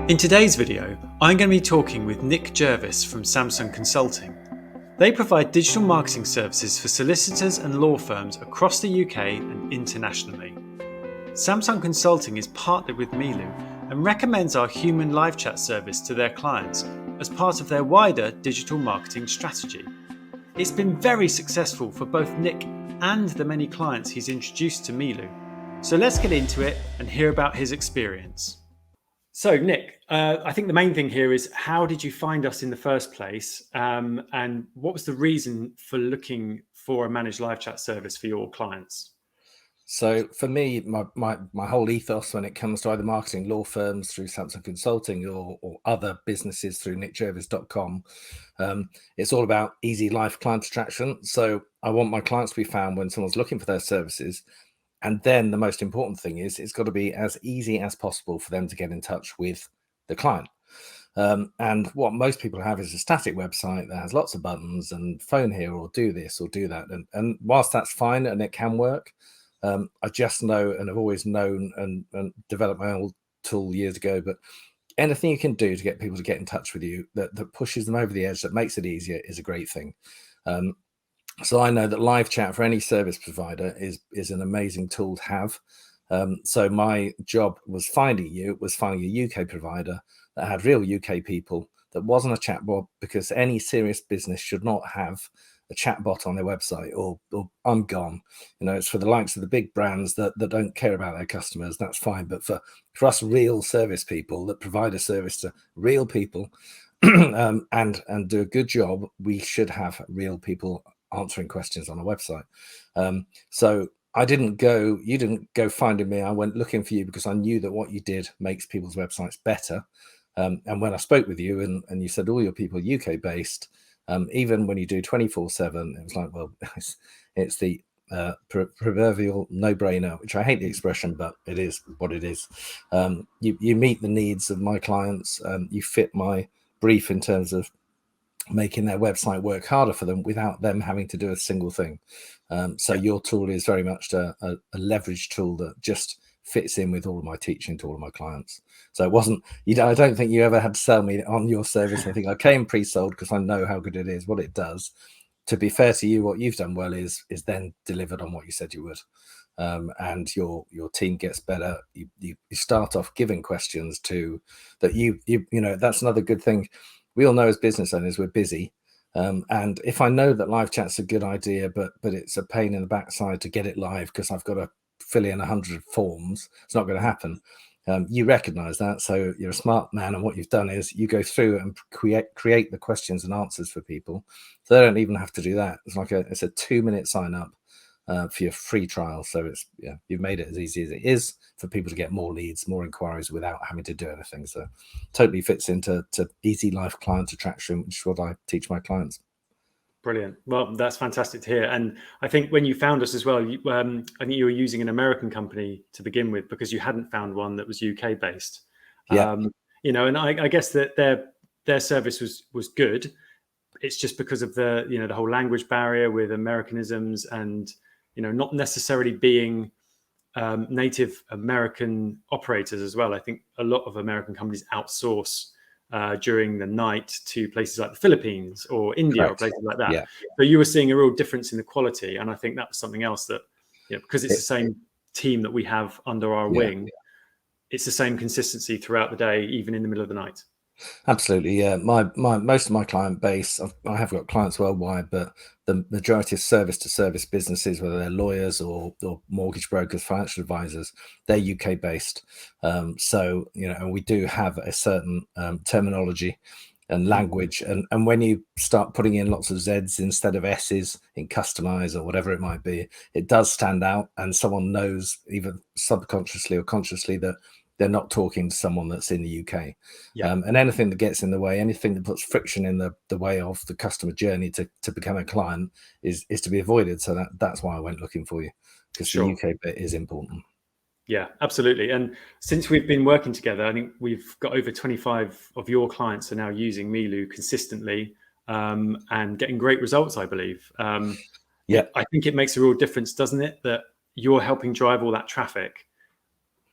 In today's video, I'm going to be talking with Nick Jervis from Samson Consulting. They provide digital marketing services for solicitors and law firms across the UK and internationally. Samson Consulting is partnered with Melu and recommends our human live chat service to their clients as part of their wider digital marketing strategy. It's been very successful for both Nick and the many clients he's introduced to Melu. So let's get into it and hear about his experience. So, Nick, I think the main thing here is how did you find us in the first place, and what was the reason for looking for a managed live chat service for your clients? So for me, my whole ethos when it comes to either marketing law firms through Samson Consulting or other businesses through nickjervis.com, it's all about easy life client attraction. So I want my clients to be found when someone's looking for their services. And then the most important thing is it's got to be as easy as possible for them to get in touch with the client. And what most people have is a static website that has lots of buttons and phone here or do this or do that. And whilst that's fine and it can work, I just know and have always known and developed my own tool years ago, but anything you can do to get people to get in touch with you that pushes them over the edge, that makes it easier, is a great thing. So I know that live chat for any service provider is an amazing tool to have. So my job was finding a UK provider that had real UK people, that wasn't a chatbot, because any serious business should not have a chatbot on their website or I'm gone. It's for the likes of the big brands that don't care about their customers. That's fine. But for us real service people that provide a service to real people and do a good job, we should have real people answering questions on a website. So you didn't go finding me. I went looking for you because I knew that what you did makes people's websites better. And when I spoke with you and you said all your people are UK based, even when you do 24/7, it was like, well, it's the proverbial no-brainer, which I hate the expression, but it is what it is. You meet the needs of my clients. You fit my brief in terms of making their website work harder for them without them having to do a single thing. So your tool is very much a leverage tool that just fits in with all of my teaching to all of my clients. So it wasn't, I don't think you ever had to sell me on your service. I think I came pre-sold because I know how good it is, what it does. To be fair to you, what you've done well is then delivered on what you said you would. And your team gets better. You start off giving questions to that that's another good thing. We all know as business owners, we're busy. And if I know that live chat's a good idea, but it's a pain in the backside to get it live because I've got to fill in 100 forms, it's not going to happen. You recognize that. So you're a smart man. And what you've done is you go through and create the questions and answers for people. So they don't even have to do that. It's a 2-minute sign up for your free trial. So you've made it as easy as it is for people to get more leads, more inquiries without having to do anything. So totally fits into easy life client attraction, which is what I teach my clients. Brilliant. Well, that's fantastic to hear. And I think when you found us as well, I think you were using an American company to begin with because you hadn't found one that was UK based. Yeah. And I guess that their service was good. It's just because of the whole language barrier with Americanisms and not necessarily being native American operators as well. I think a lot of American companies outsource during the night to places like the Philippines or India. Correct. Or places like that. Yeah. So you were seeing a real difference in the quality. And I think that was something else that, because it's the same team that we have under our wing, it's the same consistency throughout the day, even in the middle of the night. Absolutely, yeah. My most of my client base, I have got clients worldwide, but the majority of service-to-service businesses, whether they're lawyers or mortgage brokers, financial advisors, they're UK based. So and we do have a certain terminology and language, and when you start putting in lots of Z's instead of S's in customize or whatever it might be, it does stand out, and someone knows either subconsciously or consciously that they're not talking to someone that's in the UK. Yeah. And anything that gets in the way, anything that puts friction in the way of the customer journey to become a client is to be avoided. So that's why I went looking for you, because the UK bit is important. Yeah, absolutely. And since we've been working together, I think we've got over 25 of your clients are now using Melu consistently and getting great results, I believe. I think it makes a real difference, doesn't it? That you're helping drive all that traffic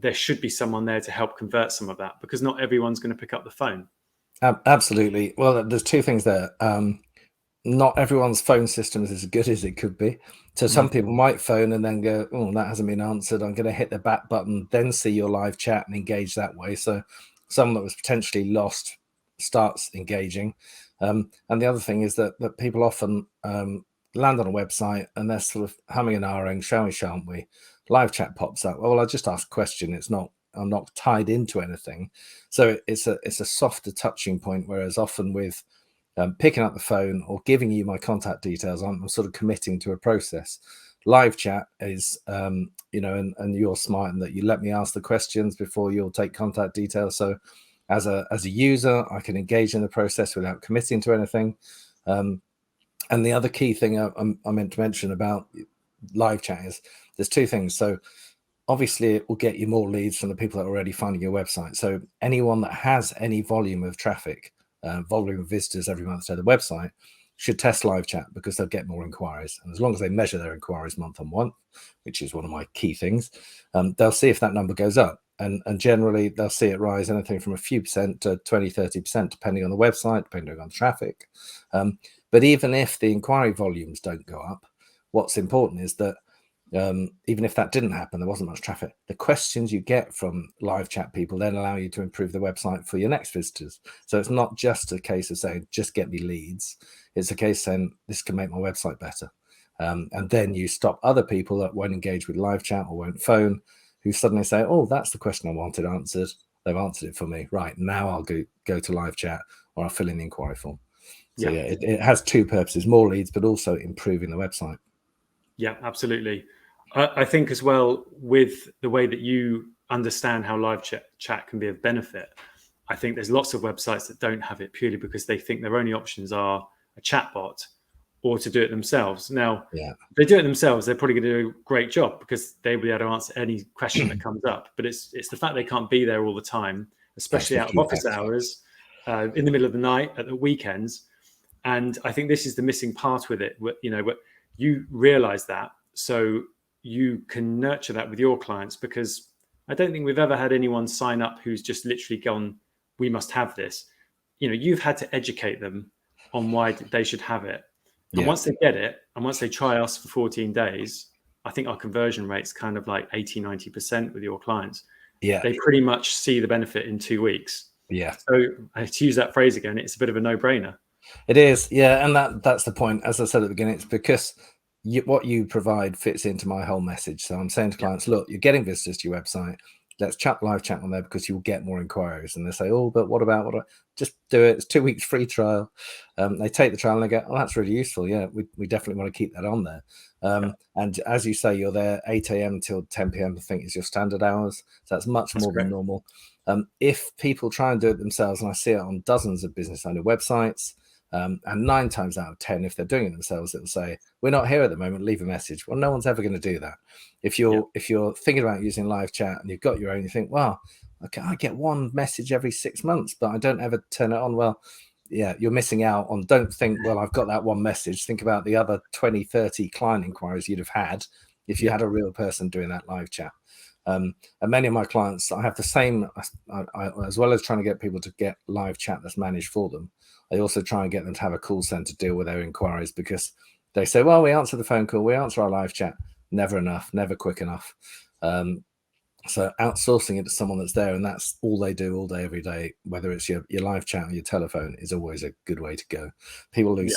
there should be someone there to help convert some of that, because not everyone's going to pick up the phone. Absolutely. Well, there's two things there. Not everyone's phone system is as good as it could be. So some people might phone and then go, oh, that hasn't been answered. I'm going to hit the back button, then see your live chat and engage that way. So someone that was potentially lost starts engaging. And the other thing is that people often land on a website and they're sort of humming and ahhing, shall we, shan't we? Live chat pops up. Well, I just ask a question. I'm not tied into anything. So it's a softer touching point, whereas often with picking up the phone or giving you my contact details, I'm sort of committing to a process. Live chat is, and you're smart in that you let me ask the questions before you'll take contact details. So as a user, I can engage in the process without committing to anything. And the other key thing I meant to mention about live chat is there's two things. So obviously it will get you more leads from the people that are already finding your website. So anyone that has any volume of traffic, volume of visitors every month to the website, should test live chat, because they'll get more inquiries. And as long as they measure their inquiries month on month, which is one of my key things, they'll see if that number goes up. And generally they'll see it rise anything from a few percent to 20-30%, depending on the website, depending on the traffic. But even if the inquiry volumes don't go up, what's important is that even if that didn't happen, there wasn't much traffic, the questions you get from live chat people then allow you to improve the website for your next visitors. So it's not just a case of saying, just get me leads. It's a case saying, this can make my website better. And then you stop other people that won't engage with live chat or won't phone, who suddenly say, oh, that's the question I wanted answered. They've answered it for me. Right, now I'll go to live chat, or I'll fill in the inquiry form. So yeah, it has two purposes, more leads, but also improving the website. Yeah, absolutely. I think as well, with the way that you understand how live chat can be of benefit, I think there's lots of websites that don't have it purely because they think their only options are a chatbot or to do it themselves. Now, if they do it themselves, they're probably going to do a great job because they'll be able to answer any question that comes up. But it's the fact they can't be there all the time, especially out of office hours, in the middle of the night, at the weekends. And I think this is the missing part with it. But you realize that, so you can nurture that with your clients, because I don't think we've ever had anyone sign up who's just literally gone, we must have this. You've had to educate them on why they should have it. And once they get it, and once they try us for 14 days, I think our conversion rate's kind of like 80-90% with your clients. Yeah. They pretty much see the benefit in 2 weeks. Yeah. So to use that phrase again, it's a bit of a no-brainer. It is. Yeah. And that's the point. As I said at the beginning, it's because what you provide fits into my whole message. So I'm saying to clients, look, you're getting visitors to your website. Let's live chat on there because you'll get more inquiries. And they say, oh, but what about just do it? It's 2 weeks free trial. They take the trial and they go, oh, that's really useful. Yeah, we definitely want to keep that on there. And as you say, you're there 8 a.m. till 10 p.m. I think is your standard hours. So that's much more than normal. If people try and do it themselves, and I see it on dozens of business owner websites, and 9 times out of 10, if they're doing it themselves, it'll say, we're not here at the moment, leave a message. Well, no one's ever going to do that. If you're thinking about using live chat and you've got your own, you think, well, okay, I get one message every 6 months, but I don't ever turn it on. Well, yeah, you're missing out on, don't think, well, I've got that one message. Think about the other 20, 30 client inquiries you'd have had if you had a real person doing that live chat. And many of my clients, I have the same, as well as trying to get people to get live chat that's managed for them, I also try and get them to have a call center deal with their inquiries, because they say, well, we answer the phone call, we answer our live chat. Never enough, never quick enough. So outsourcing it to someone that's there and that's all they do all day, every day, whether it's your live chat or your telephone, is always a good way to go. People lose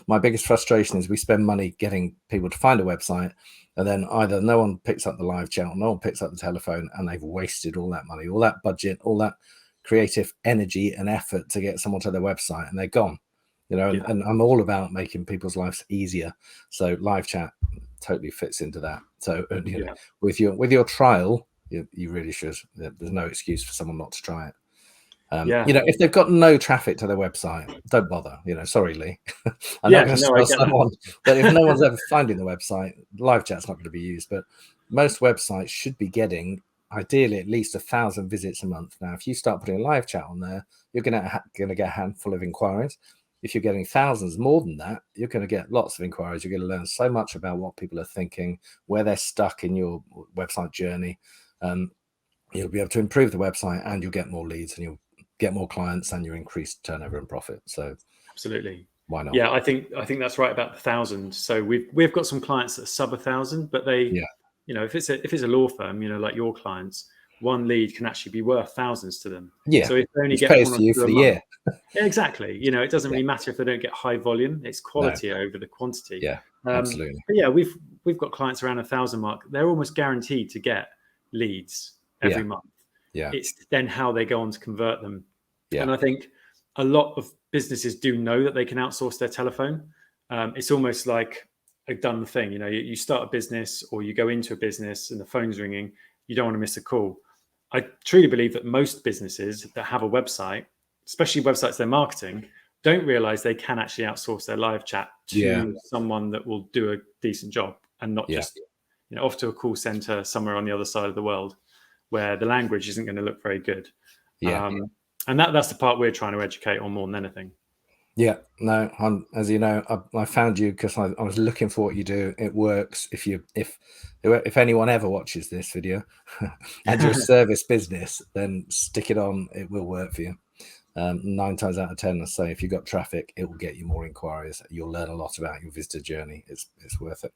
my biggest frustration is we spend money getting people to find a website, and then either no one picks up the live chat or no one picks up the telephone, and they've wasted all that money, all that budget, all that creative energy and effort to get someone to their website, and they're gone. And I'm all about making people's lives easier. So live chat totally fits into that. So with your trial, you really should. There's no excuse for someone not to try it. If they've got no traffic to their website, don't bother. Sorry, Lee. I'm not going to sell someone. But if no one's ever finding the website, live chat's not going to be used. But most websites should be getting ideally at least 1,000 visits a month. Now, if you start putting a live chat on there, you're going to get a handful of inquiries. If you're getting thousands more than that, you're going to get lots of inquiries. You're going to learn so much about what people are thinking, where they're stuck in your website journey. you'll be able to improve the website, and you'll get more leads, and you'll get more clients, and you increase turnover and profit. So absolutely. Why not? Yeah, I think that's right about the 1,000. So we've got some clients that are sub 1,000, but they, if it's a law firm, like your clients, one lead can actually be worth thousands to them. Yeah, so if they only which get pays one or to you two for a the month, year. exactly. It doesn't really matter if they don't get high volume. It's quality over the quantity. Yeah, absolutely. But yeah, we've got clients around 1,000 mark. They're almost guaranteed to get leads every month. Yeah. It's then how they go on to convert them. Yeah. And I think a lot of businesses do know that they can outsource their telephone. It's almost like a done thing. You start a business or you go into a business and the phone's ringing. You don't want to miss a call. I truly believe that most businesses that have a website, especially websites they're marketing, don't realize they can actually outsource their live chat to someone that will do a decent job, and not just off to a call center somewhere on the other side of the world where the language isn't going to look very good. And that's the part we're trying to educate on more than anything. Yeah, no, as you know, I found you because I was looking for what you do. It works. If anyone ever watches this video and you're a service business, then stick it on. It will work for you. 9 times out of 10, I say, if you've got traffic, it will get you more inquiries. You'll learn a lot about your visitor journey. It's worth it.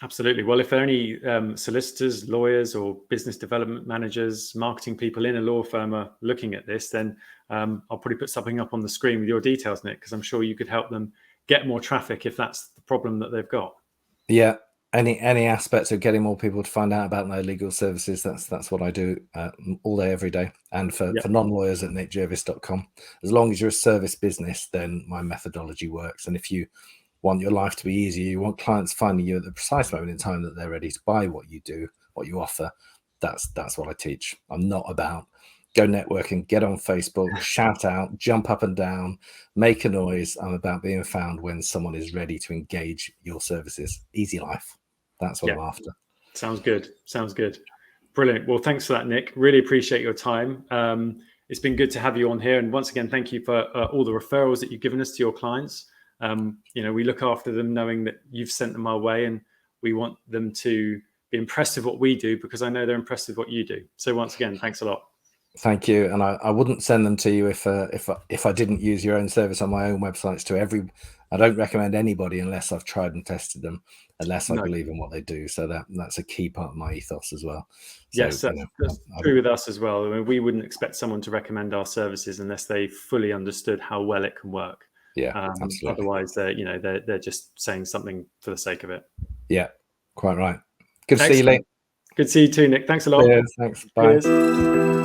Absolutely. Well, if there are any solicitors, lawyers, or business development managers, marketing people in a law firm are looking at this, then I'll probably put something up on the screen with your details, Nick, because I'm sure you could help them get more traffic if that's the problem that they've got. Yeah. Any aspects of getting more people to find out about their legal services, that's what I do all day, every day. And for non-lawyers at nickjervis.com, as long as you're a service business, then my methodology works. And if you want your life to be easier, you want clients finding you at the precise moment in time that they're ready to buy what you do, what you offer, that's what I teach. I'm not about go networking, get on Facebook, shout out, jump up and down, make a noise. I'm about being found when someone is ready to engage your services. Easy life. That's what I'm after. Sounds good. Brilliant. Well, thanks for that, Nick. Really appreciate your time. It's been good to have you on here. And once again, thank you for all the referrals that you've given us to your clients. We look after them knowing that you've sent them our way, and we want them to be impressed with what we do because I know they're impressed with what you do. So once again, thanks a lot. Thank you. And I wouldn't send them to you if I didn't use your own service on my own websites I don't recommend anybody unless I've tried and tested them, unless I believe in what they do. So that's a key part of my ethos as well. So, yes, that's true with us as well. I mean, we wouldn't expect someone to recommend our services unless they fully understood how well it can work. Yeah, absolutely. Otherwise, they're just saying something for the sake of it. Yeah, quite right. Good to see you, Lee. Good to see you too, Nick. Thanks a lot. Cheers, thanks. Bye. Cheers.